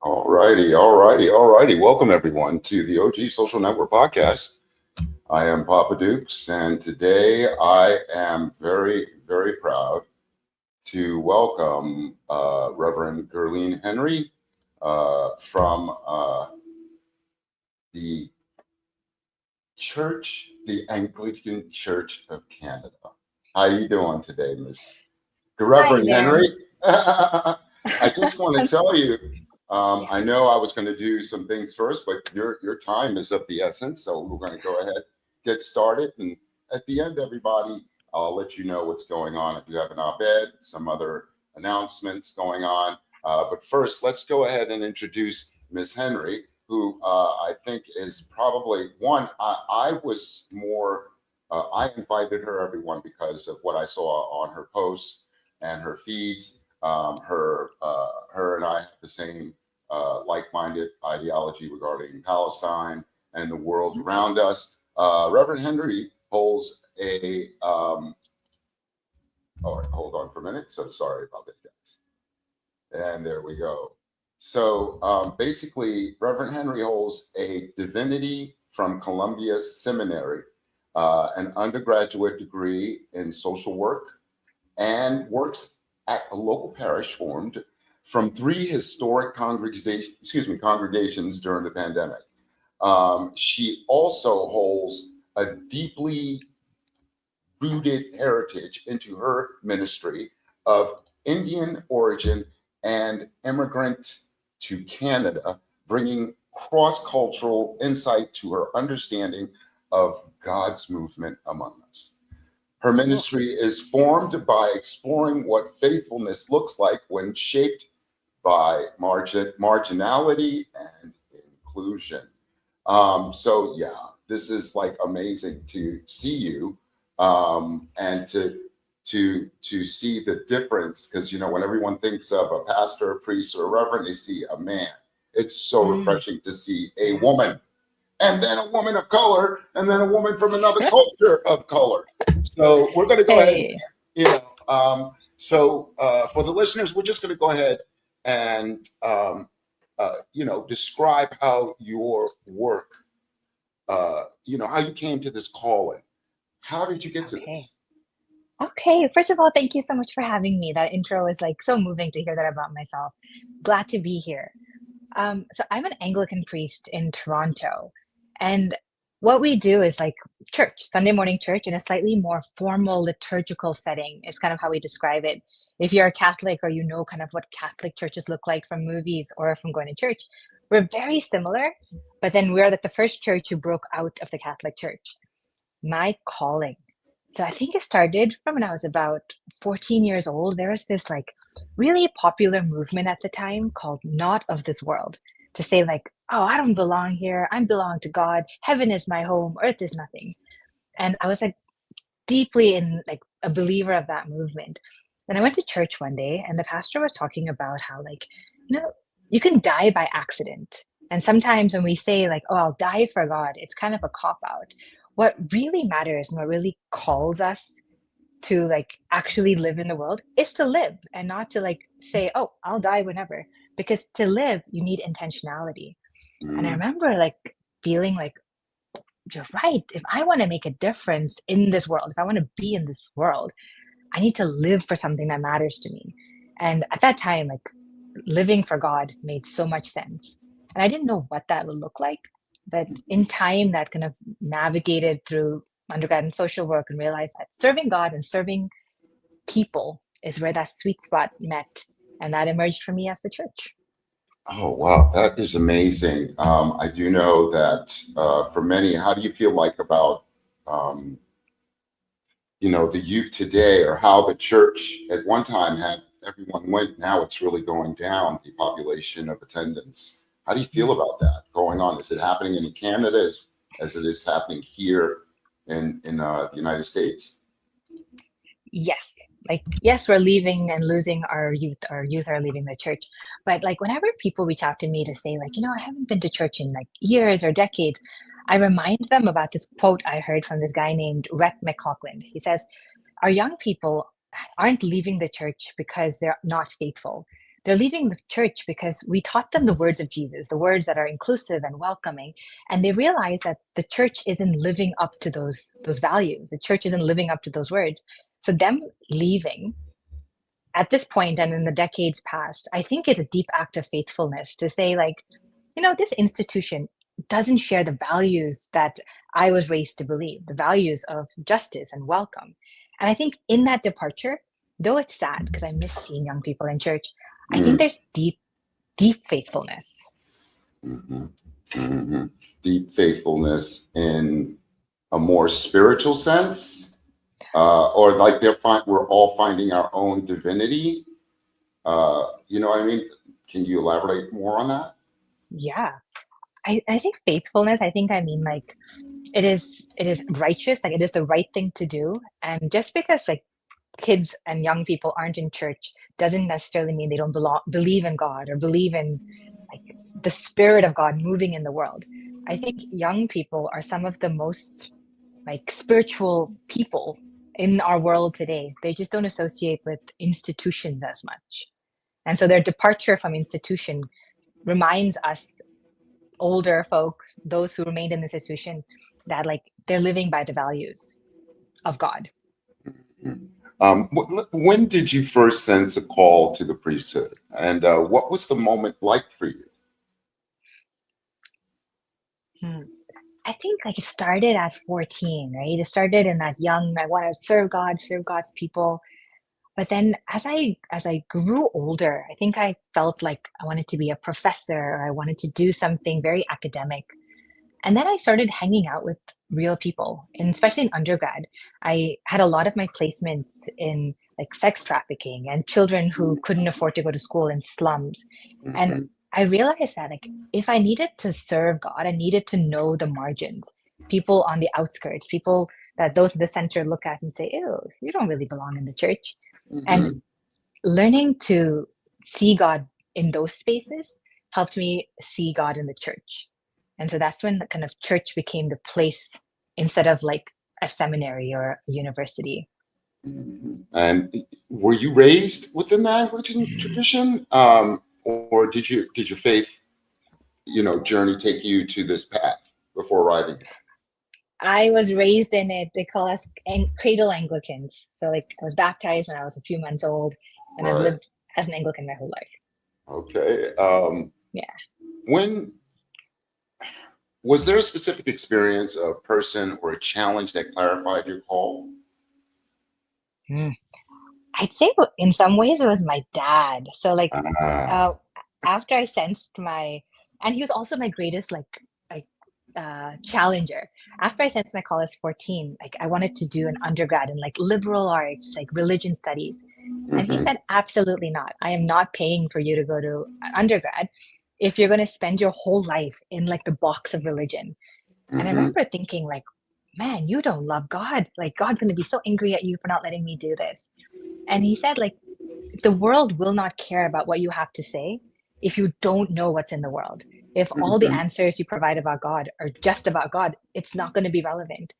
All righty. Welcome everyone to the OG Social Network Podcast. I am Papa Dukes, and today I am very, very proud to welcome Reverend Gerlyn Henry from the Church, the Anglican Church of Canada. How you doing today, Miss Reverend Henry? I just want to tell you, I know I was going to do some things first, but your time is of the essence, so we're going to go ahead, get started, and at the end, everybody, I'll let you know what's going on. If you have an op-ed, some other announcements going on, but first, let's go ahead and introduce Ms. Henry, who I think is probably one. I was more. I invited her, everyone, because of what I saw on her posts and her feeds. Her and I have the same like-minded ideology regarding Palestine and the world around us. Reverend Henry holds a. All right, hold on for a minute. So sorry about that, guys. And there we go. So basically, Reverend Henry holds a divinity from Columbia Seminary, an undergraduate degree in social work, and works at a local parish formed from 3 historic congregations during the pandemic. She also holds a deeply rooted heritage into her ministry of Indian origin and immigrant to Canada, bringing cross-cultural insight to her understanding of God's movement among us. Her ministry is formed by exploring what faithfulness looks like when shaped by marginality and inclusion. So yeah, this is like amazing to see you and to see the difference, because when everyone thinks of a pastor, a priest, or a reverend, they see a man. It's so refreshing to see a woman, and then a woman of color, and then a woman from another culture of color. So we're going to go ahead, so for the listeners, we're just going to go ahead and, describe how your work, how you came to this calling. How did you get to this? Okay, first of all, thank you so much for having me. That intro was like so moving to hear that about myself. Glad to be here. So I'm an Anglican priest in Toronto, and what we do is like church, Sunday morning church in a slightly more formal liturgical setting is kind of how we describe it. If you're a Catholic or kind of what Catholic churches look like from movies or from going to church, we're very similar, but then we're like the first church who broke out of the Catholic Church. My calling. So I think it started from when I was about 14 years old. There was this like really popular movement at the time called Not of This World, to say like, oh, I don't belong here. I belong to God. Heaven is my home. Earth is nothing. And I was like deeply in like a believer of that movement. Then I went to church one day and the pastor was talking about how like, you can die by accident. And sometimes when we say like, oh, I'll die for God, it's kind of a cop out. What really matters and what really calls us to like actually live in the world is to live, and not to like say, oh, I'll die whenever. Because to live, you need intentionality. And I remember like feeling like, you're right. If I want to make a difference in this world, if I want to be in this world, I need to live for something that matters to me. And at that time, like living for God made so much sense. And I didn't know what that would look like. But in time, that kind of navigated through undergrad and social work and realized that serving God and serving people is where that sweet spot met. And that emerged for me as the church. Oh, wow. That is amazing. I do know that for many, how do you feel like about, the youth today, or how the church at one time had everyone went, now it's really going down, the population of attendance. How do you feel about that going on? Is it happening in Canada as it is happening here in the United States? Yes. Like, yes, we're leaving and losing our youth. Our youth are leaving the church. But like whenever people reach out to me to say like, I haven't been to church in like years or decades, I remind them about this quote I heard from this guy named Rhett McLaughlin. He says, our young people aren't leaving the church because they're not faithful. They're leaving the church because we taught them the words of Jesus, the words that are inclusive and welcoming, and they realize that the church isn't living up to those values. The church isn't living up to those words. So them leaving at this point and in the decades past, I think is a deep act of faithfulness to say, like, this institution doesn't share the values that I was raised to believe, the values of justice and welcome. And I think in that departure, though it's sad because I miss seeing young people in church, I think there's deep, deep faithfulness. Mm-hmm. Mm-hmm. Deep faithfulness in a more spiritual sense, or like we're all finding our own divinity. You know what I mean? Can you elaborate more on that? Yeah. I think faithfulness, I mean like it is righteous, like it is the right thing to do. And just because like kids and young people aren't in church doesn't necessarily mean they don't believe in God or believe in like the spirit of God moving in the world. I think young people are some of the most like spiritual people in our world today. They just don't associate with institutions as much. And so their departure from institution reminds us older folks, those who remained in the institution, that like they're living by the values of God. When did you first sense a call to the priesthood, and what was the moment like for you? I think like it started at 14, right? It started in that young, I want to serve God, serve God's people. But then as I grew older, I think I felt like I wanted to be a professor or I wanted to do something very academic. And then I started hanging out with real people, and especially in undergrad. I had a lot of my placements in like sex trafficking and children who couldn't afford to go to school in slums. And Mm-hmm. I realized that like if I needed to serve God, I needed to know the margins, people on the outskirts, people that those in the center look at and say, ew, you don't really belong in the church. And Mm-hmm. learning to see God in those spaces helped me see God in the church. And so that's when the kind of church became the place instead of like a seminary or a university. Mm-hmm. And were you raised within the Anglican tradition, or did your faith, journey take you to this path before arriving here? I was raised in it. They call us cradle Anglicans. So like I was baptized when I was a few months old, and I've Right. lived as an Anglican my whole life. Okay. Yeah. When was there a specific experience, a person, or a challenge that clarified your call? Mm. I'd say in some ways it was my dad. So like Ah. uh, after I sensed and he was also my greatest like challenger. After I sensed my call as 14, like I wanted to do an undergrad in like liberal arts, like religion studies. And he Mm-hmm. said, absolutely not. I am not paying for you to go to undergrad if you're going to spend your whole life in like the box of religion. And I Mm-hmm. remember thinking like, man, you don't love God. Like God's going to be so angry at you for not letting me do this. And he said, like, the world will not care about what you have to say if you don't know what's in the world. If all the Mm-hmm. answers you provide about God are just about God, it's not going to be relevant.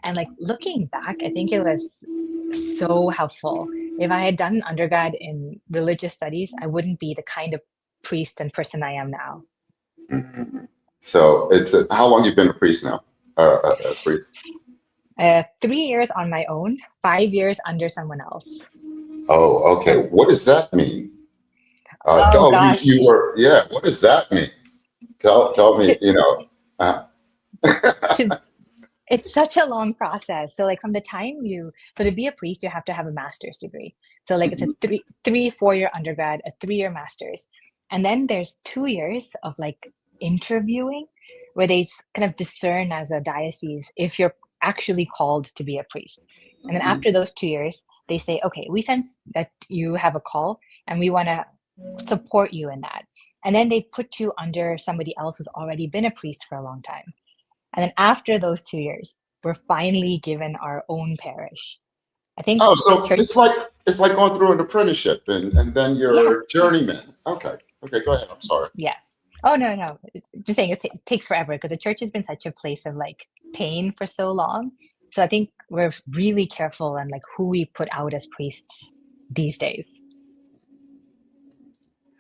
And like looking back, I think it was so helpful. If I had done undergrad in religious studies, I wouldn't be the kind of priest and person I am now. Mm-hmm. So how long you been a priest now? A priest. 3 years on my own, 5 years under someone else. Oh, okay. What does that mean? Oh You gosh. were, yeah. What does that mean? Tell me. To, Uh, to It's such a long process. So like from the time to be a priest, you have to have a master's degree. So like it's a mhm, 4-year undergrad, a 3-year master's. And then there's 2 years of like interviewing where they kind of discern as a diocese if you're actually called to be a priest. And then mhm, after those 2 years, they say, okay, we sense that you have a call and we want to support you in that. And then they put you under somebody else who's already been a priest for a long time. And then after those 2 years, we're finally given our own parish. I think Oh, the so church, it's like going through an apprenticeship, and then yeah, you're a journeyman. Okay. Okay. Go ahead. I'm sorry. yes. Oh, no, no. Just saying it takes forever because the church has been such a place of like pain for so long. So I think we're really careful on like who we put out as priests these days.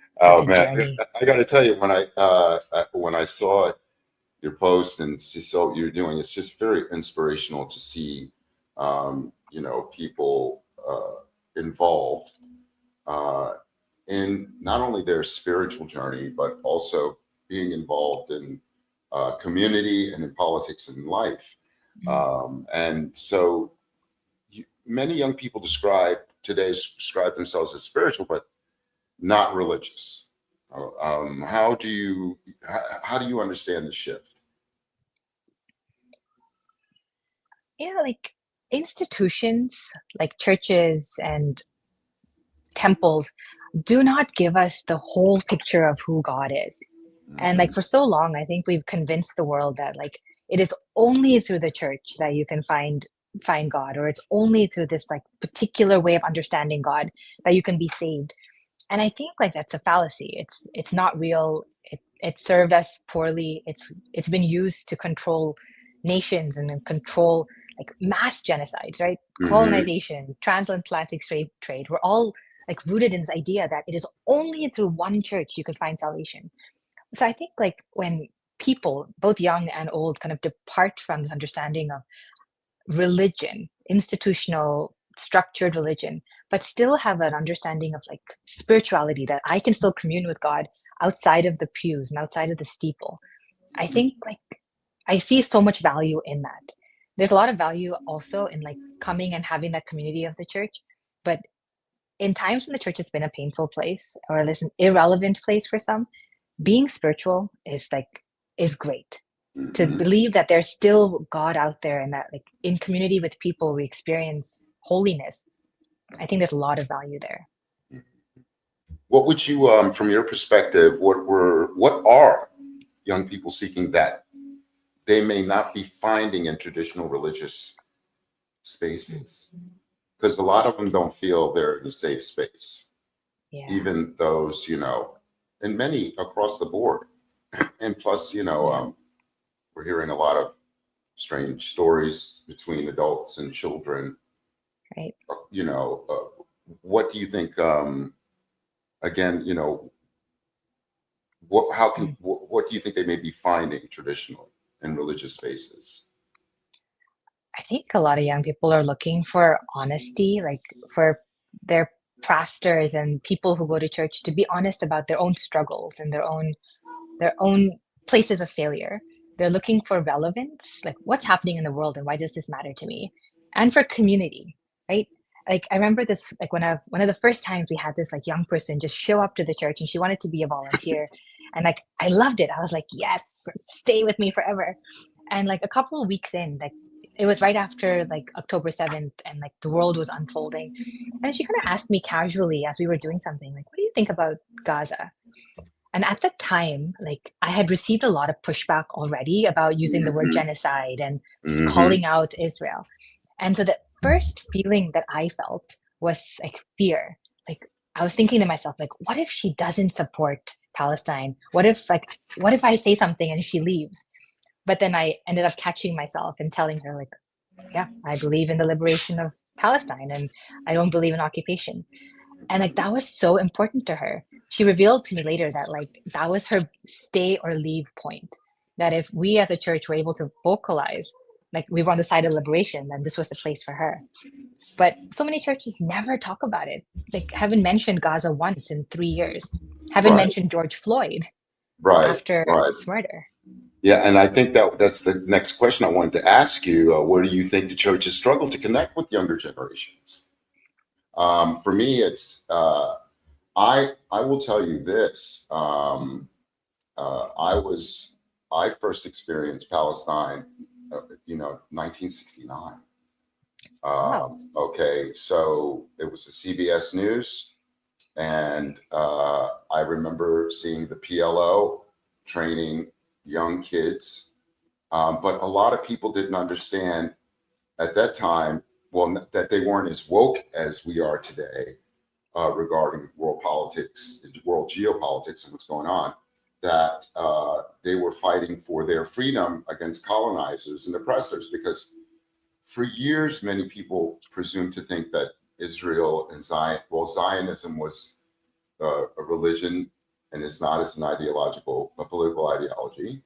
It's Oh a man, journey. I got to tell you, when I saw your post and saw what you're doing, it's just very inspirational to see, people involved uh, in not only their spiritual journey, but also being involved in community and in politics and life. Mm. And so many young people describe themselves as spiritual, but not religious. How do you understand the shift? Yeah, like institutions like churches and temples do not give us the whole picture of who God is. And like Mhm. for so long, I think we've convinced the world that like it is only through the church that you can find God, or it's only through this like particular way of understanding God that you can be saved. And I think like that's a fallacy. It's not real. It served us poorly. It's been used to control nations and then control like mass genocides, right? Mhm. Colonization, transatlantic trade. We're all like rooted in this idea that it is only through one church you can find salvation. So I think like when people, both young and old, kind of depart from this understanding of religion, institutional, structured religion, but still have an understanding of like spirituality that I can still commune with God outside of the pews and outside of the steeple. I think like I see so much value in that. There's a lot of value also in like coming and having that community of the church, but in times when the church has been a painful place or at least an irrelevant place for some, being spiritual is great. To Mhm. believe that there's still God out there and that like in community with people we experience holiness. I think there's a lot of value there. What would you, from your perspective, what are young people seeking that they may not be finding in traditional religious Mm. spaces? Because a lot of them don't feel they're in a safe space, Yeah. even those, and many across the board. And plus, Yeah. we're hearing a lot of strange stories between adults and children. Right. What do you think? Again, what do you think they may be finding traditionally in religious spaces? I think a lot of young people are looking for honesty, like for their pastors and people who go to church to be honest about their own struggles and their own places of failure. They're looking for relevance, like what's happening in the world and why does this matter to me? And for community, right? Like I remember this, like one of the first times we had this like young person just show up to the church and she wanted to be a volunteer. And like I loved it. I was like, yes, stay with me forever. And like a couple of weeks in, like it was right after like October 7th and like the world was unfolding. And she kind of asked me casually as we were doing something, like, what do you think about Gaza? And at the time, like I had received a lot of pushback already about using the word Hmm. genocide and just Hmm. calling out Israel. And so the first feeling that I felt was like fear. Like I was thinking to myself, like, what if she doesn't support Palestine? What if I say something and she leaves? But then I ended up catching myself and telling her, like, yeah, I believe in the liberation of Palestine and I don't believe in occupation. And like that was so important to her. She revealed to me later that like that was her stay or leave point. That if we as a church were able to vocalize, like we were on the side of liberation, then this was the place for her. But so many churches never talk about it. Like haven't mentioned Gaza once in 3 years. Haven't Right, mentioned George Floyd right, after right. his murder. Yeah, and I think that's the next question I wanted to ask you. Where do you think the church has struggled to connect with younger generations? For me, it's I will tell you this. Uh, I was I first experienced Palestine, 1969. Wow. Okay, so it was the CBS News, and I remember seeing the PLO training young kids, but a lot of people didn't understand at that time, well, that they weren't as woke as we are today regarding world politics, world geopolitics, and what's going on. That they were fighting for their freedom against colonizers and oppressors, because for years, many people presumed to think that Israel and Zionism was a religion, and it's not. It's a political ideology.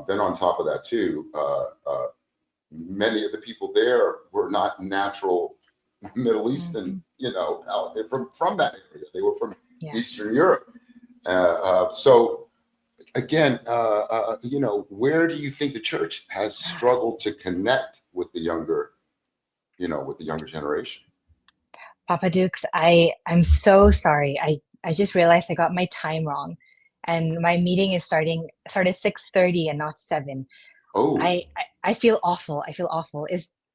Then on top of that, too, many of the people there were not natural Middle Eastern, from that area. They were from Eastern Europe. So again, where do you think the church has struggled to connect with the younger generation? Papa Dukes, I'm so sorry. I just realized I got my time wrong, and my meeting started 6:30 and not 7. Oh, I feel awful. I feel awful.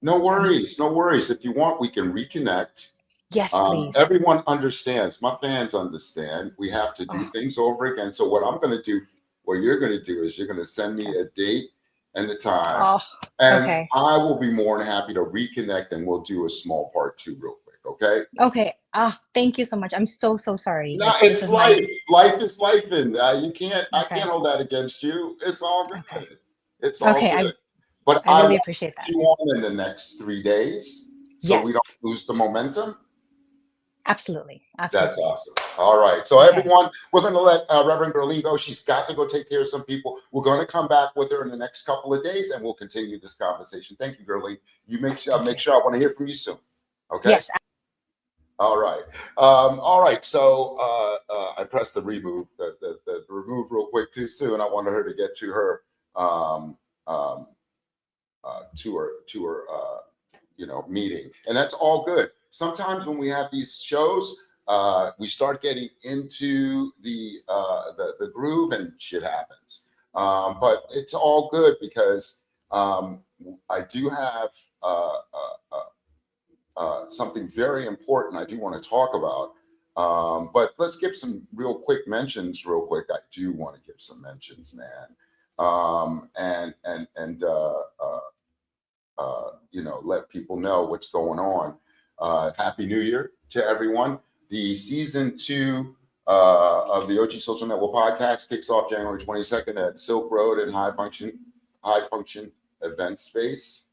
no worries. No worries. If you want, we can reconnect. Yes, please. Everyone understands. My fans understand. We have to do things over again. So what you're going to do is you're going to send me a date and a time, and I will be more than happy to reconnect, and we'll do a small part 2 real quick. Okay. Okay. Thank you so much. I'm so sorry. No, it's life. Life is life, and I can't hold that against you. It's all good. Okay. It's all good. But I really appreciate that. You on in the next 3 days, so we don't lose the momentum. Absolutely. That's awesome. All right. So everyone, we're going to let Reverend Gerlyn go. She's got to go take care of some people. We're going to come back with her in the next couple of days, and we'll continue this conversation. Thank you, Gerlyn. You make sure I want to hear from you soon. Okay. Yes. All right. All right. So I pressed the remove real quick too soon. I wanted her to get to her meeting, and that's all good. Sometimes when we have these shows, we start getting into the groove, and shit happens. But it's all good because I do have something very important I do want to talk about. But let's give some real quick mentions. Real quick, I do want to give some mentions, man. Let people know what's going on. Happy New Year to everyone. The season 2 of the OG Social Network podcast kicks off January 22nd at Silk Road and High Function Event Space.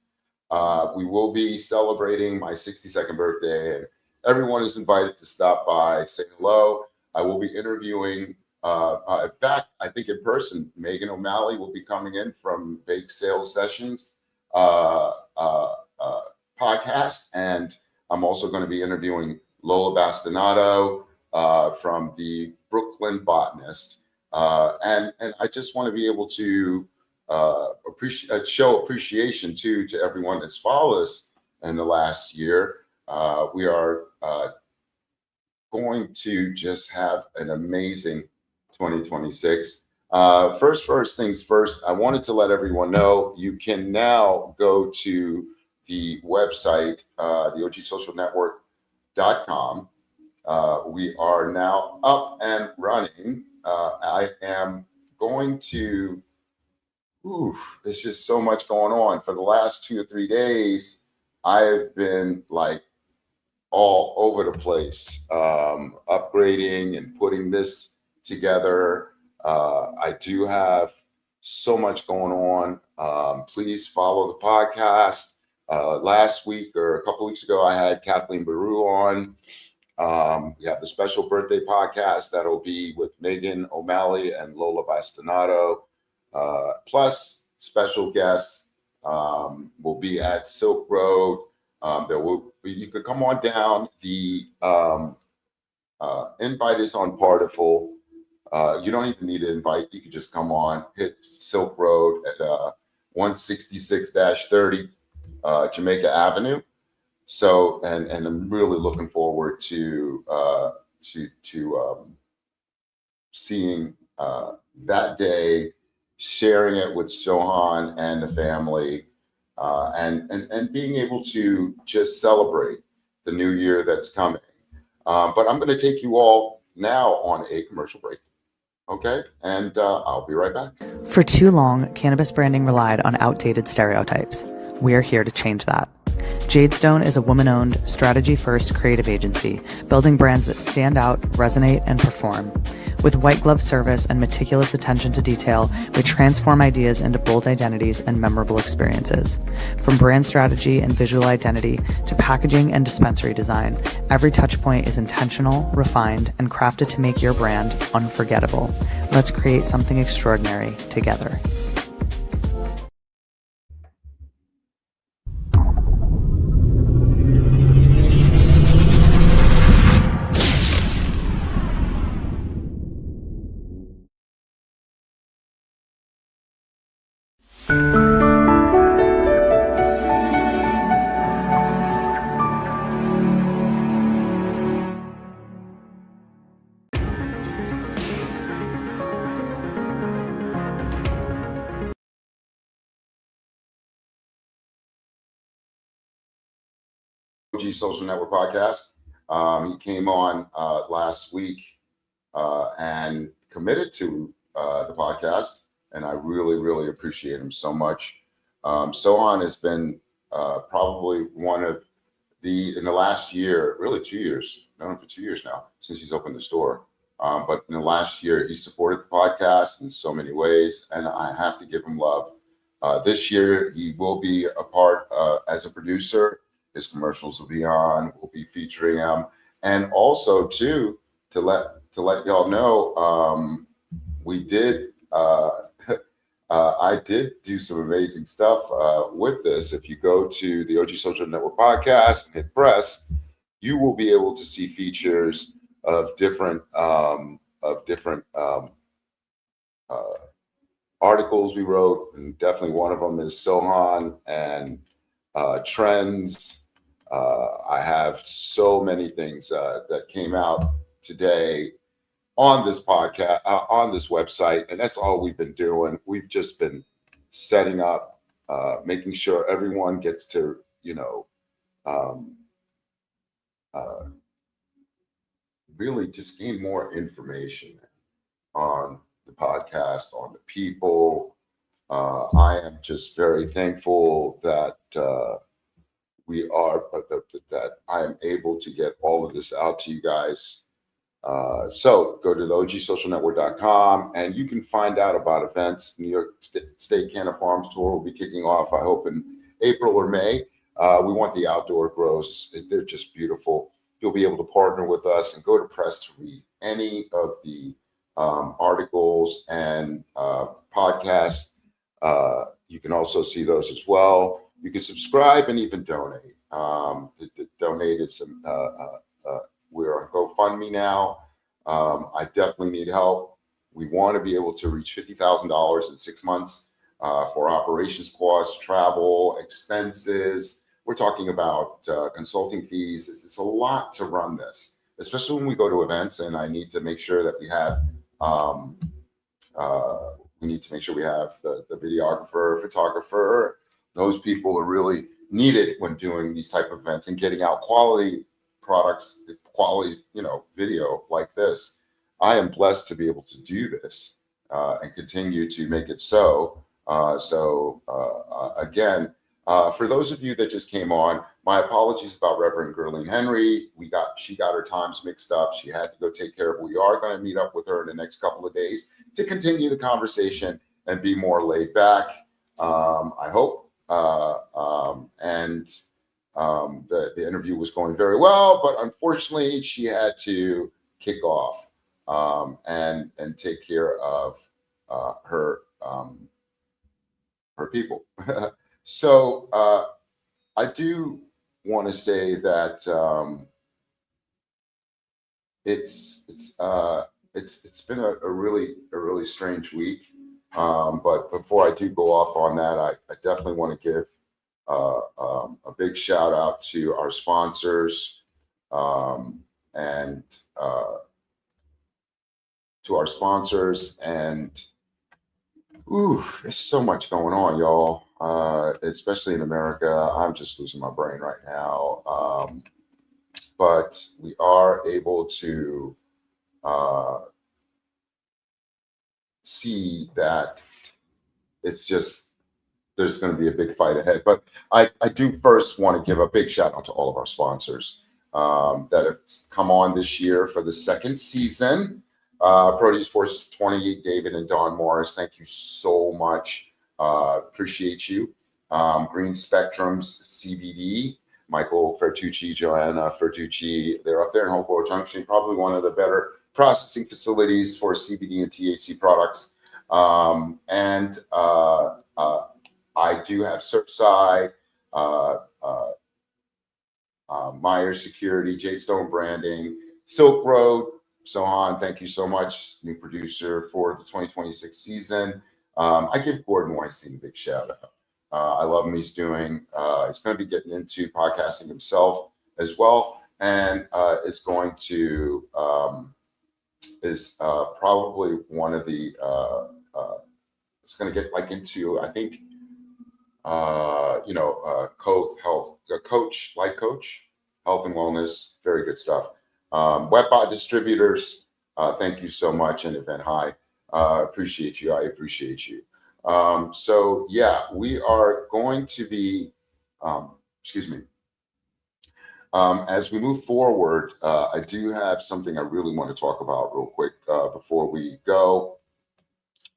We will be celebrating my 62nd birthday, and everyone is invited to stop by, say hello. I will be interviewing, in fact, I think in person, Megan O'Malley will be coming in from Bake Sales Sessions podcast, and I'm also going to be interviewing Lola Bastinado from the Brooklyn Botanist, and I just want to be able to show appreciation to everyone that's followed us in the last year. We are going to just have an amazing 2026. First things first, I wanted to let everyone know you can now go to the website, theogsocialnetwork.com. We are now up and running. I am going to, there's just so much going on. For the last 2 or 3 days, I've been like all over the place, upgrading and putting this together. I do have so much going on. Please follow the podcast. Last week or a couple weeks ago, I had Kathleen Baru on. We have the special birthday podcast that'll be with Megan O'Malley and Lola Bastinado. Plus special guests will be at Silk Road. You could come on down. The invite is on Partiful. You don't even need an invite. You can just come on, hit Silk Road at 166-30 Jamaica Avenue. So, and I'm really looking forward to seeing that day, sharing it with Sohan and the family, and being able to just celebrate the new year that's coming. But I'm going to take you all now on a commercial break. Okay, and I'll be right back. For too long, cannabis branding relied on outdated stereotypes. We're here to change that. Jadestone is a woman-owned, strategy-first creative agency, building brands that stand out, resonate, and perform. With white glove service and meticulous attention to detail, we transform ideas into bold identities and memorable experiences. From brand strategy and visual identity to packaging and dispensary design, every touchpoint is intentional, refined, and crafted to make your brand unforgettable. Let's create something extraordinary together. Social Network podcast. He came on last week and committed to the podcast, and I really appreciate him so much. Sohan has been probably one of in the last year, really 2 years, known him for 2 years now, since he's opened the store. But in the last year, he supported the podcast in so many ways, and I have to give him love. This year, he will be a part as a producer. His commercials will be on. We'll be featuring him, and also too to let y'all know, we did. I did do some amazing stuff with this. If you go to the OG Social Network podcast and hit press, you will be able to see features of different articles we wrote, and definitely one of them is Sohan and trends. I have so many things that came out today on this podcast, on this website, and that's all we've been doing. We've just been setting up, making sure everyone gets to, really just gain more information on the podcast, on the people. I am just very thankful that that I am able to get all of this out to you guys. So go to the ogsocialnetwork.com and you can find out about events. New York State Can of Farms Tour will be kicking off, I hope, in April or May. We want the outdoor grows. They're just beautiful. You'll be able to partner with us and go to press to read any of the articles and podcasts. You can also see those as well. You can subscribe and even donate. Donate is we're on GoFundMe now. I definitely need help. We want to be able to reach $50,000 in 6 months for operations costs, travel, expenses. We're talking about consulting fees. It's a lot to run this, especially when we go to events, and I need to make sure that we have the videographer, photographer. Those people are really needed when doing these type of events and getting out quality products, quality, video like this. I am blessed to be able to do this and continue to make it so. Again, for those of you that just came on, my apologies about Reverend Gerlyn Henry. She got her times mixed up. She had to go take care of. We are going to meet up with her in the next couple of days to continue the conversation and be more laid back. I hope. The interview was going very well, but unfortunately, she had to kick off and take care of her people. So I do want to say that it's been a really strange week. But before I do go off on that, I definitely want to give a big shout out to our sponsors and there's so much going on, y'all. Especially in America. I'm just losing my brain right now. But we are able to see that it's just, there's going to be a big fight ahead. But I do first want to give a big shout out to all of our sponsors that have come on this year for the second season. Produce Force 28, David and Don Morris, thank you so much. Appreciate you. Green Spectrums CBD, Michael Fertucci, Joanna Fertucci, they're up there in Hopewell Junction, probably one of the better processing facilities for CBD and THC products. I do have Surfside, Myers Security, Jadestone Branding, Silk Road. Sohan, thank you so much, new producer for the 2026 season. I give Gordon Weinstein a big shout out. I love him. He's going to be getting into podcasting himself as well, and is going to probably one of the it's going to get like into, I think, life coach, health and wellness, very good stuff. Webot Distributors, thank you so much, and Event High, appreciate you. I appreciate you. So yeah, we are going to be, as we move forward, I do have something I really want to talk about real quick before we go.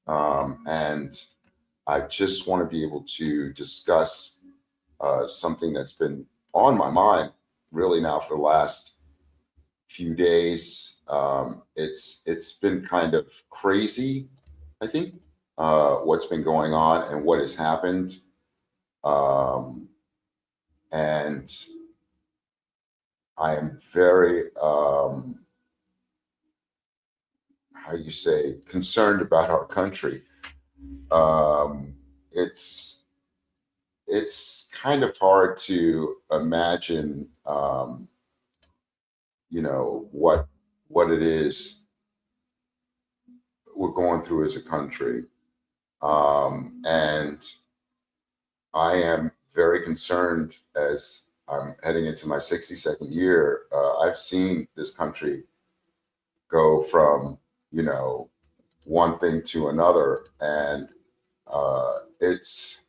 And I just want to be able to discuss something that's been on my mind really now for the last few days. It's been kind of crazy, I think, what's been going on and what has happened. And I am very, concerned about our country. It's kind of hard to imagine, what it is we're going through as a country. And I am very concerned as I'm heading into my 62nd year. I've seen this country go from, one thing to another. And it's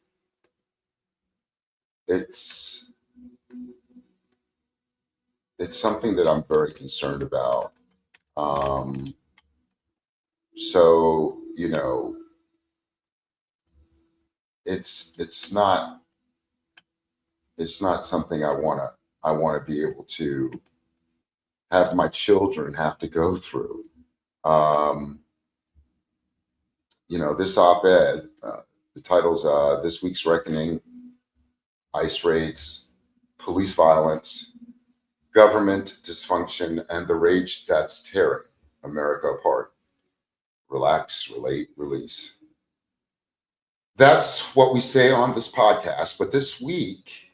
something that I'm very concerned about. So, it's not something I want to be able to have my children have to go through. This op-ed, the title's This Week's Reckoning, ICE Raids, Police Violence, Government Dysfunction, and the Rage That's Tearing America Apart. Relax, relate, release. That's what we say on this podcast. But this week,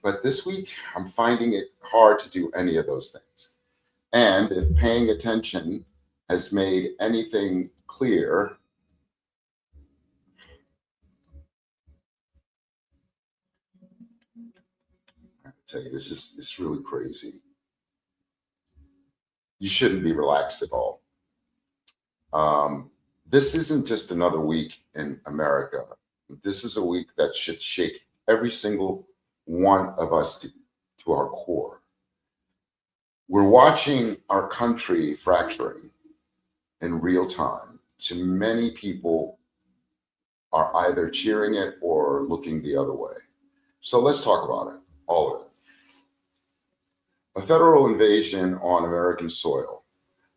I'm finding it hard to do any of those things. And if paying attention has made anything clear, I tell you, it's really crazy. You shouldn't be relaxed at all. This isn't just another week in America. This is a week that should shake every single one of us to our core. We're watching our country fracturing in real time. Too many people are either cheering it or looking the other way. So let's talk about it, all of it. A federal invasion on American soil.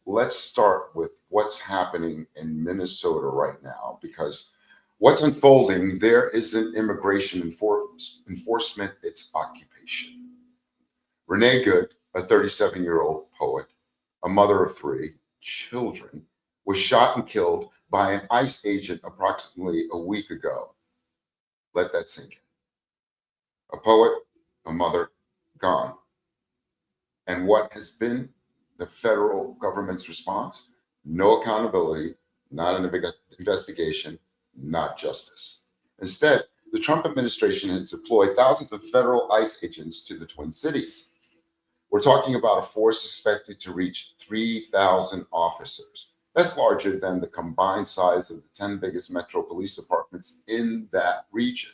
Let's start with what's happening in Minnesota right now, because what's unfolding there isn't immigration enforcement, it's occupation. Renee Good, a 37-year-old poet, a mother of 3 children, was shot and killed by an ICE agent approximately a week ago. Let that sink in. A poet, a mother, gone. And what has been the federal government's response? No accountability, not an investigation, not justice. Instead, the Trump administration has deployed thousands of federal ICE agents to the Twin Cities. We're talking about a force expected to reach 3,000 officers. That's larger than the combined size of the 10 biggest metro police departments in that region.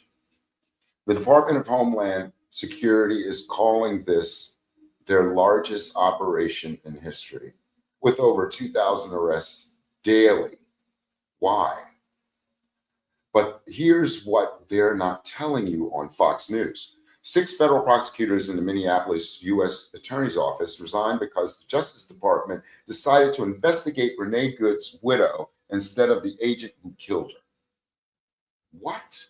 The Department of Homeland Security is calling this their largest operation in history, with over 2,000 arrests daily. Why? But here's what they're not telling you on Fox News. 6 federal prosecutors in the Minneapolis U.S. Attorney's Office resigned because the Justice Department decided to investigate Renee Good's widow instead of the agent who killed her. What?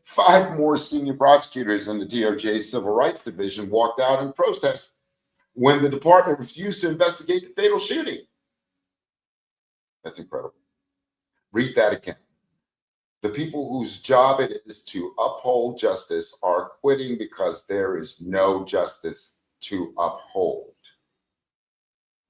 5 more senior prosecutors in the DOJ Civil Rights Division walked out in protest when the department refused to investigate the fatal shooting. That's incredible. Read that again. The people whose job it is to uphold justice are quitting because there is no justice to uphold.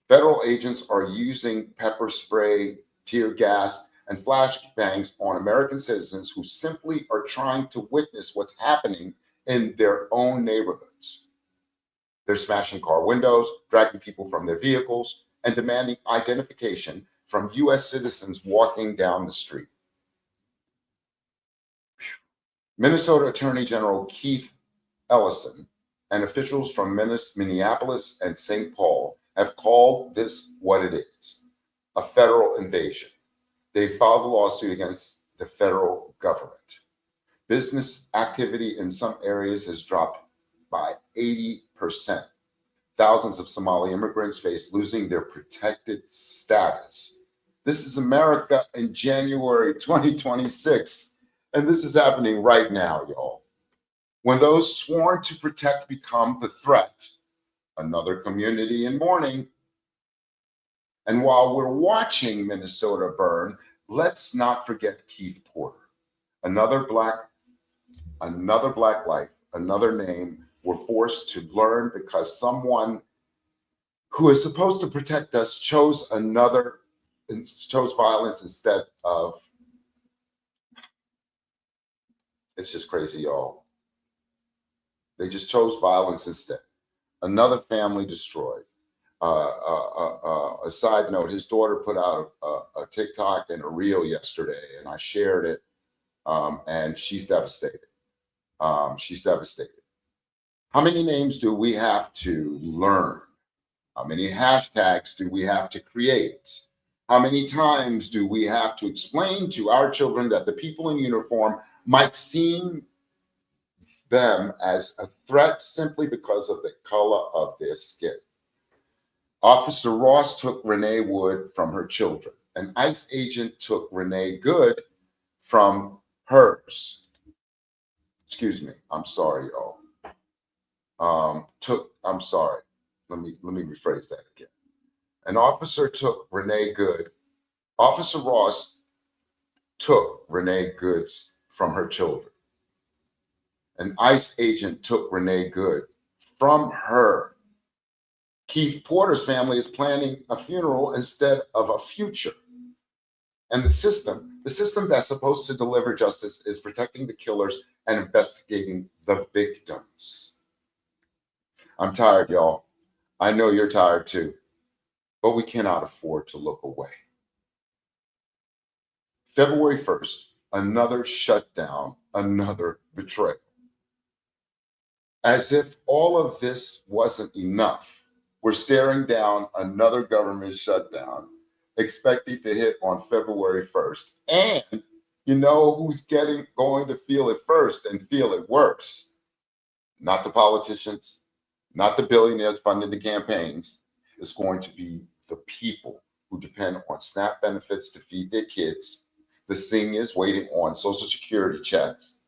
Federal agents are using pepper spray, tear gas, and flashbangs on American citizens who simply are trying to witness what's happening in their own neighborhoods. They're smashing car windows, dragging people from their vehicles, and demanding identification from U.S. citizens walking down the street. Minnesota Attorney General Keith Ellison and officials from Minneapolis and St. Paul have called this what it is, a federal invasion. They filed a lawsuit against the federal government. Business activity in some areas has dropped by 80%. Thousands of Somali immigrants face losing their protected status. This is America in January 2026. And this is happening right now, y'all. When those sworn to protect become the threat, another community in mourning. And while we're watching Minnesota burn, let's not forget Keith Porter. Another black life, another name we're forced to learn because someone who is supposed to protect us chose violence instead of. It's just crazy, y'all. They just chose violence instead. Another family destroyed. A side note, his daughter put out a TikTok and a reel yesterday, and I shared it, and she's devastated. She's devastated. How many names do we have to learn? How many hashtags do we have to create? How many times do we have to explain to our children that the people in uniform might see them as a threat simply because of the color of their skin? Officer Ross took Renee Wood from her children. An ICE agent took Renee Good from hers. Excuse me. I'm sorry, y'all. I'm sorry. Let me rephrase that again. An officer took Renee Good. Officer Ross took Renee Goods from her children. An ICE agent took Renee Good from her. Keith Porter's family is planning a funeral instead of a future. And the system that's supposed to deliver justice is protecting the killers and investigating the victims. I'm tired, y'all. I know you're tired too, but we cannot afford to look away. February 1st, another shutdown, another betrayal. As if all of this wasn't enough, we're staring down another government shutdown, expecting to hit on February 1st. And you know who's going to feel it first and feel it worse? Not the politicians, not the billionaires funding the campaigns. It's going to be the people who depend on SNAP benefits to feed their kids, the seniors waiting on Social Security checks,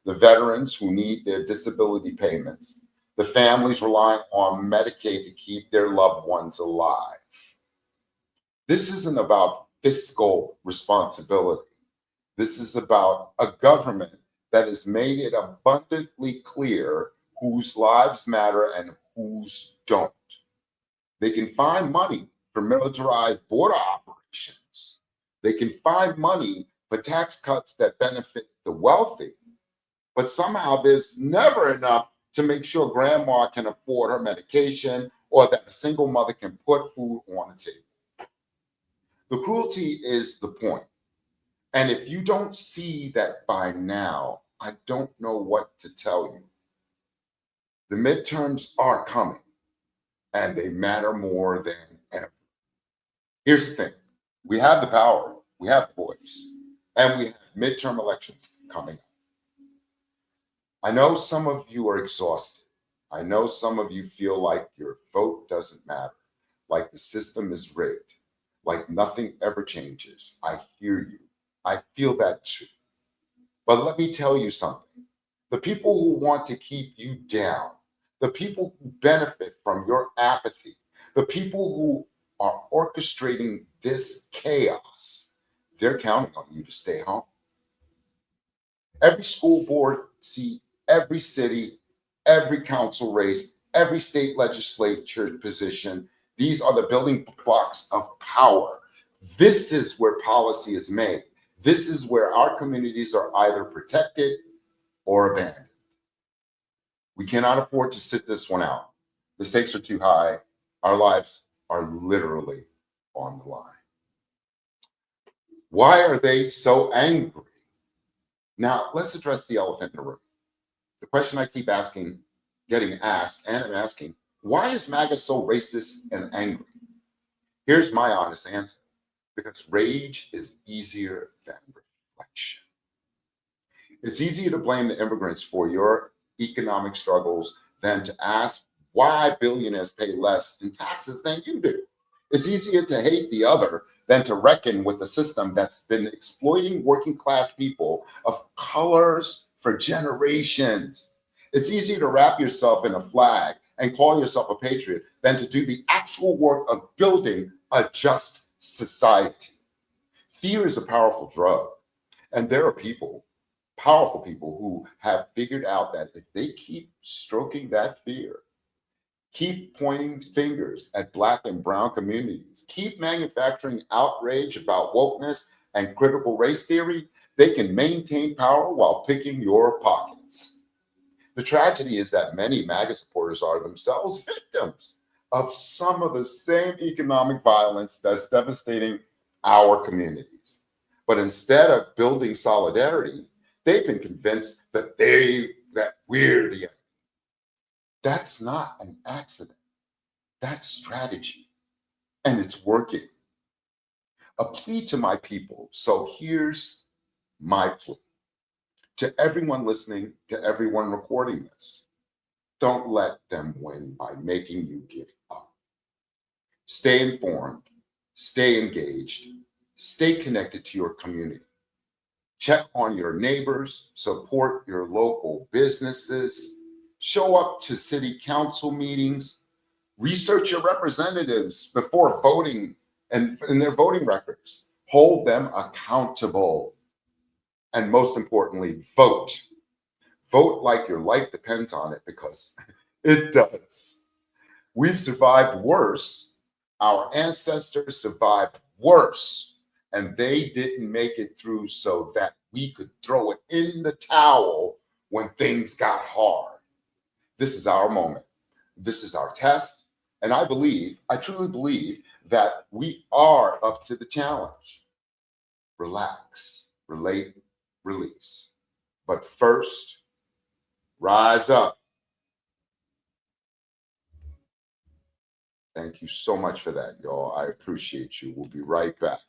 the veterans who need their disability payments, the families relying on Medicaid to keep their loved ones alive. This isn't about fiscal responsibility. This is about a government that has made it abundantly clear whose lives matter and whose don't. They can find money for militarized border operations. They can find money for tax cuts that benefit the wealthy. But somehow there's never enough to make sure grandma can afford her medication or that a single mother can put food on the table. The cruelty is the point. And if you don't see that by now, I don't know what to tell you. The midterms are coming, and they matter more than ever. Here's the thing. We have the power, we have the voice, and we have midterm elections coming up. I know some of you are exhausted. I know some of you feel like your vote doesn't matter, like the system is rigged, like nothing ever changes. I hear you. I feel that too. But let me tell you something. The people who want to keep you down, the people who benefit from your apathy, the people who are orchestrating this chaos, they're counting on you to stay home. Every school board seat, every city, every council race, every state legislature position, these are the building blocks of power. This is where policy is made. This is where our communities are either protected or abandoned. We cannot afford to sit this one out. The stakes are too high. Our lives are literally on the line. Why are they so angry? Now, let's address the elephant in the room. The question I keep asking, getting asked, and I'm asking, why is MAGA so racist and angry? Here's my honest answer. Because rage is easier than reflection. It's easier to blame the immigrants for your economic struggles than to ask why billionaires pay less in taxes than you do. It's easier to hate the other than to reckon with the system that's been exploiting working class people of colors for generations. It's easier to wrap yourself in a flag and call yourself a patriot than to do the actual work of building a just society. Fear is a powerful drug, and there are people, powerful people, who have figured out that if they keep stroking that fear, keep pointing fingers at Black and brown communities, keep manufacturing outrage about wokeness and critical race theory, they can maintain power while picking your pockets. The tragedy is that many MAGA supporters are themselves victims of some of the same economic violence that's devastating our communities. But instead of building solidarity, they've been convinced that we're the enemy. That's not an accident. That's strategy. And it's working. A plea to my people. So here's my plea. To everyone listening, to everyone recording this, don't let them win by making you give up. Stay informed, stay engaged, stay connected to your community. Check on your neighbors, support your local businesses, show up to city council meetings, research your representatives before voting and in their voting records. Hold them accountable. And most importantly, vote. Vote like your life depends on it, because it does. We've survived worse. Our ancestors survived worse, and they didn't make it through so that we could throw it in the towel when things got hard. This is our moment. This is our test. And I truly believe that we are up to the challenge. Relax, relate, release. But first, rise up. Thank you so much for that, y'all. I appreciate you. We'll be right back.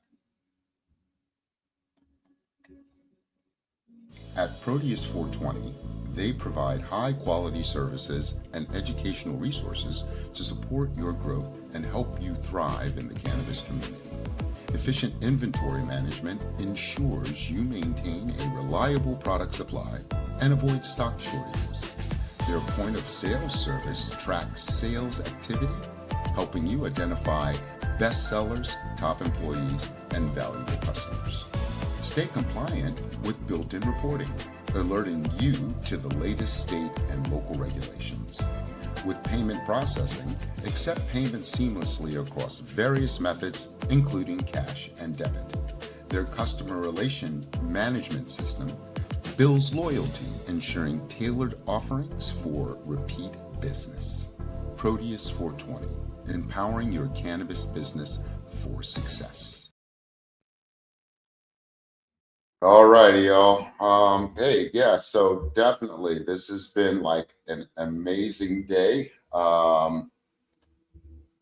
At Proteus 420, they provide high-quality services and educational resources to support your growth and help you thrive in the cannabis community. Efficient inventory management ensures you maintain a reliable product supply and avoid stock shortages. Their point-of-sale service tracks sales activity, helping you identify best sellers, top employees, and valuable customers. Stay compliant with built-in reporting, alerting you to the latest state and local regulations. With payment processing, accept payments seamlessly across various methods, including cash and debit. Their customer relation management system builds loyalty, ensuring tailored offerings for repeat business. Proteus 420, empowering your cannabis business for success. All righty, y'all. Hey, yeah, so definitely this has been like an amazing day.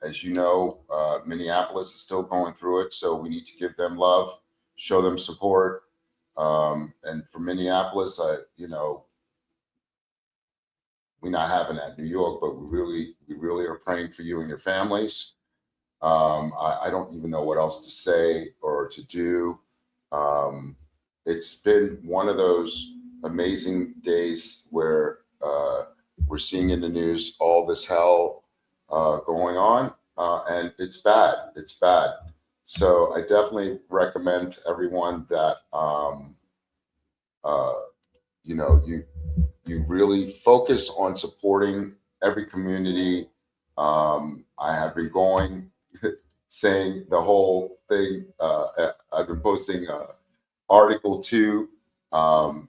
As you know, Minneapolis is still going through it, so we need to give them love, show them support. And for Minneapolis, we're not having that in New York, but we really are praying for you and your families. I don't even know what else to say or to do. It's been one of those amazing days where we're seeing in the news all this hell going on, and it's bad. It's bad. So I definitely recommend to everyone that you really focus on supporting every community. I have been saying the whole thing. I've been posting Article 2,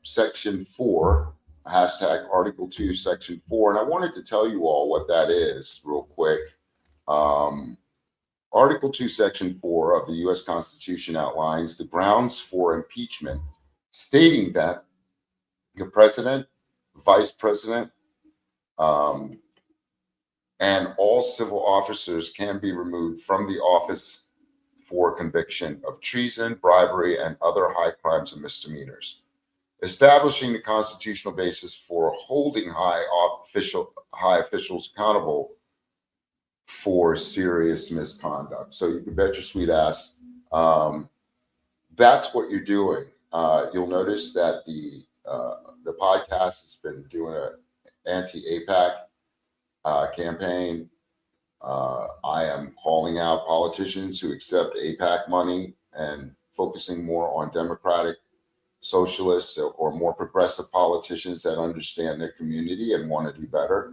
Section 4, hashtag Article 2, Section 4. And I wanted to tell you all what that is real quick. Article 2, Section 4 of the U.S. Constitution outlines the grounds for impeachment, stating that the president, vice president, and all civil officers can be removed from the office for conviction of treason, bribery, and other high crimes and misdemeanors, establishing the constitutional basis for holding high officials accountable for serious misconduct. So you can bet your sweet ass that's what you're doing. You'll notice that the podcast has been doing an anti-APAC campaign. I am calling out politicians who accept APAC money and focusing more on democratic socialists or more progressive politicians that understand their community and want to do better.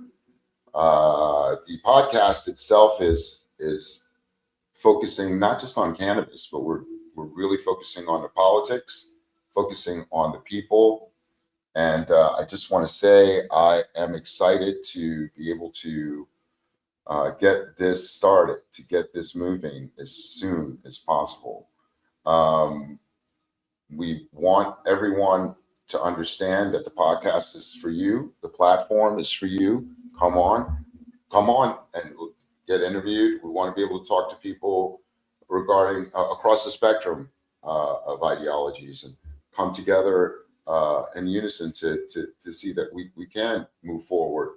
The podcast itself is focusing not just on cannabis, but we're really focusing on the politics, focusing on the people. And I just want to say I am excited to be able to get this started, to get this moving as soon as possible. We want everyone to understand that the podcast is for you. The platform is for you. Come on and get interviewed. We want to be able to talk to people regarding across the spectrum of ideologies and come together in unison to see that we can move forward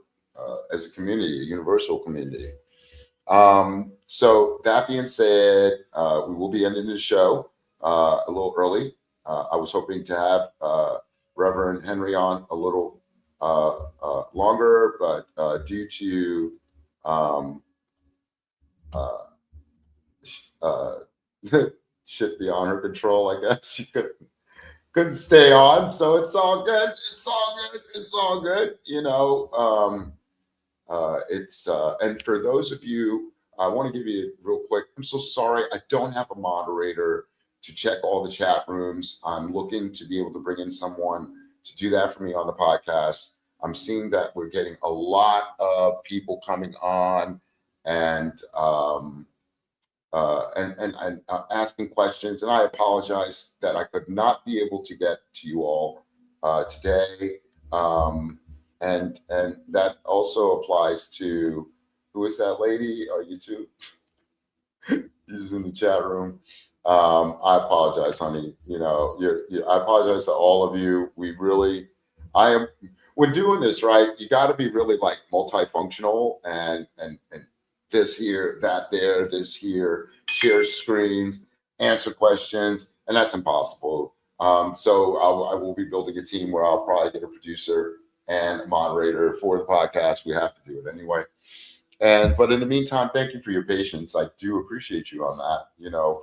as a community, a universal community. So that being said, we will be ending the show a little early. I was hoping to have Reverend Henry on a little longer, but due to shit beyond her control, I guess she couldn't stay on. So it's all good. It's all good. And for those of you, I want to give you real quick. I'm so sorry. I don't have a moderator to check all the chat rooms. I'm looking to be able to bring in someone to do that for me on the podcast. I'm seeing that we're getting a lot of people coming on and asking questions. And I apologize that I could not be able to get to you all today. And that also applies to, who is that lady? Are you two? She's in the chat room. I apologize, honey. I apologize to all of you. We're doing this, right? You got to be really like multifunctional and this here, that there, this here, share screens, answer questions, and that's impossible. So I will be building a team where I'll probably get a producer and a moderator for the podcast. We have to do it anyway. But in the meantime, thank you for your patience. I do appreciate you on that,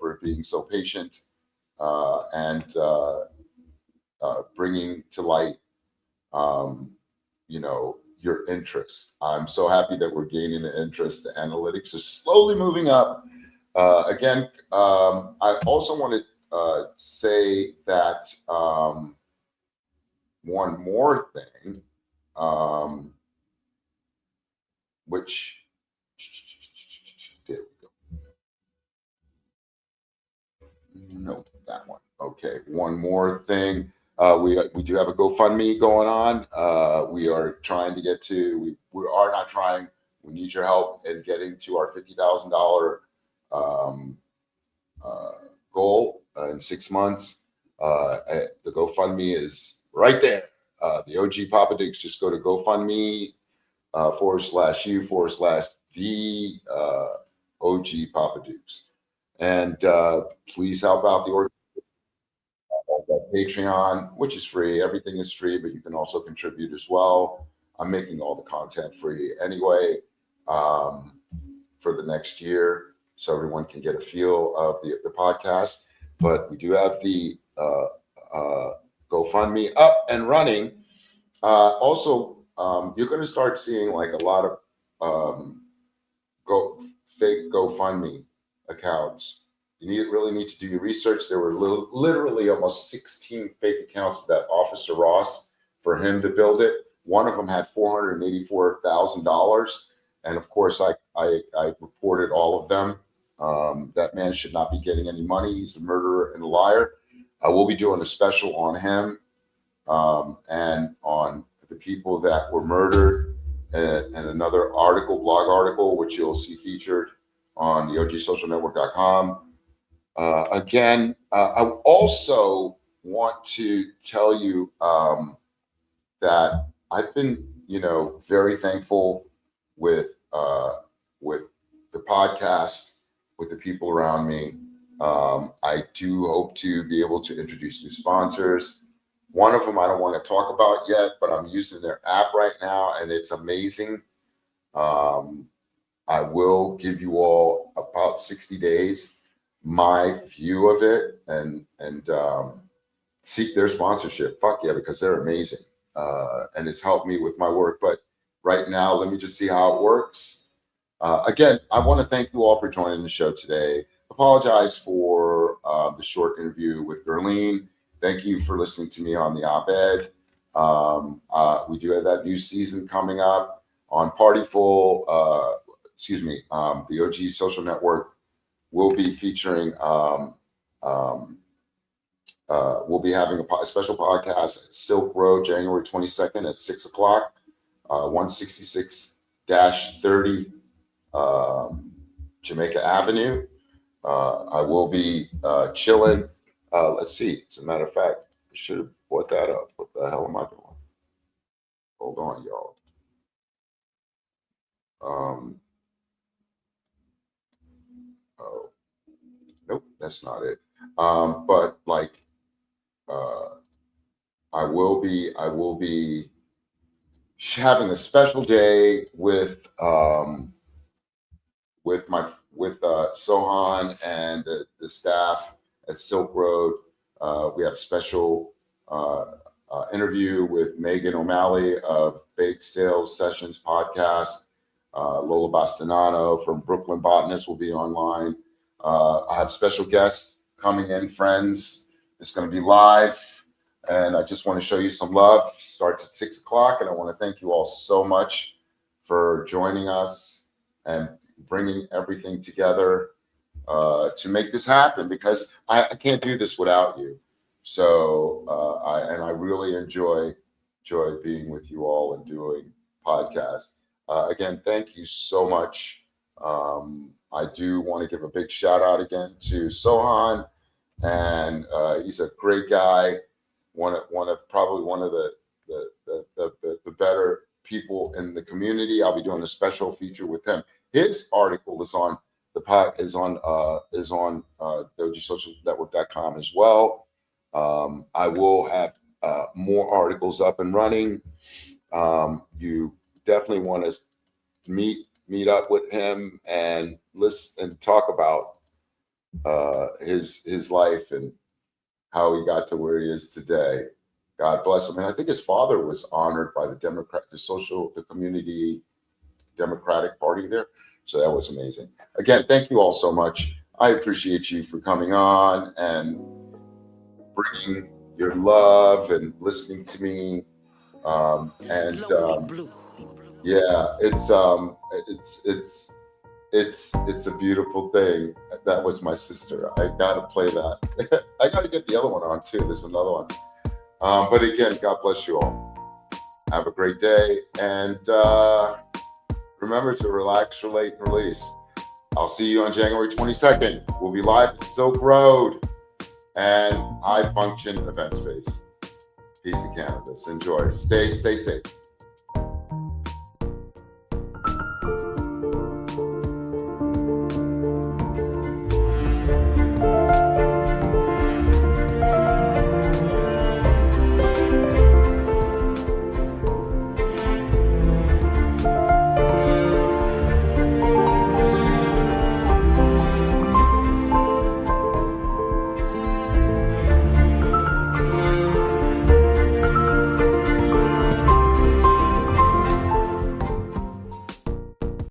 for being so patient and bringing to light, your interest. I'm so happy that we're gaining the interest. The analytics are slowly moving up. Again, I also want to say that one more thing, which, there we go. No, that one. Okay, one more thing. We do have a GoFundMe going on. We are trying to get to, we are not trying, we need your help in getting to our $50,000 goal in 6 months. The GoFundMe is right there. The OG Papa Dukes, just go to GoFundMe /u/the OG Papa Dukes. And please help out the Patreon, which is free. Everything is free, but you can also contribute as well. I'm making all the content free anyway for the next year, so everyone can get a feel of the podcast. But we do have the GoFundMe up and running. Also, you're going to start seeing like a lot of fake GoFundMe accounts. You really need to do your research. There were literally almost 16 fake accounts that Officer Ross, for him to build it. One of them had $484,000. And of course, I reported all of them. That man should not be getting any money. He's a murderer and a liar. I will be doing a special on him and on the people that were murdered, and another blog article, which you'll see featured on the ogsocialnetwork.com. Again, I also want to tell you that I've been, very thankful with the podcast, with the people around me. I do hope to be able to introduce new sponsors. One of them I don't want to talk about yet, but I'm using their app right now, and it's amazing. I will give you all about 60 days my view of it and seek their sponsorship. Fuck yeah, because they're amazing. And it's helped me with my work. But right now, let me just see how it works. Again, I want to thank you all for joining the show today. Apologize for the short interview with Gerlyn. Thank you for listening to me on the op-ed. We do have that new season coming up on Partyful. The OG Social Network will be featuring, we'll be having a special podcast at Silk Road, January 22nd at 6 o'clock, 166-30 Jamaica Avenue. I will be chilling. Let's see. As a matter of fact, I should have brought that up. What the hell am I doing? Hold on, y'all. Oh, nope, that's not it. But like, I will be having a special day with Sohan and the staff at Silk Road. We have a special interview with Megan O'Malley of Bake Sales Sessions podcast. Lola Bastanano from Brooklyn Botanist will be online. I have special guests coming in, friends. It's going to be live, and I just want to show you some love. It starts at 6 o'clock, and I want to thank you all so much for joining us and bringing everything together to make this happen, because I can't do this without you. So I really enjoy being with you all and doing podcasts. Again, thank you so much. I do want to give a big shout out again to Sohan, and he's a great guy. Probably one of the better people in the community. I'll be doing a special feature with him. His article is on the OGSocialNetwork.com as well. I will have more articles up and running. You definitely want to meet up with him and listen and talk about his life and how he got to where he is today. God bless him. And I think his father was honored by the community Democratic Party there. So that was amazing. Again, thank you all so much. I appreciate you for coming on and bringing your love and listening to me. Yeah, it's a beautiful thing. That was my sister. I gotta play that. I gotta get the other one on too. There's another one. But again, God bless you all. Have a great day, and Remember to relax, relate, and release. I'll see you on January 22nd. We'll be live at Silk Road and High Function Event Space. Peace of cannabis. Enjoy. Stay safe.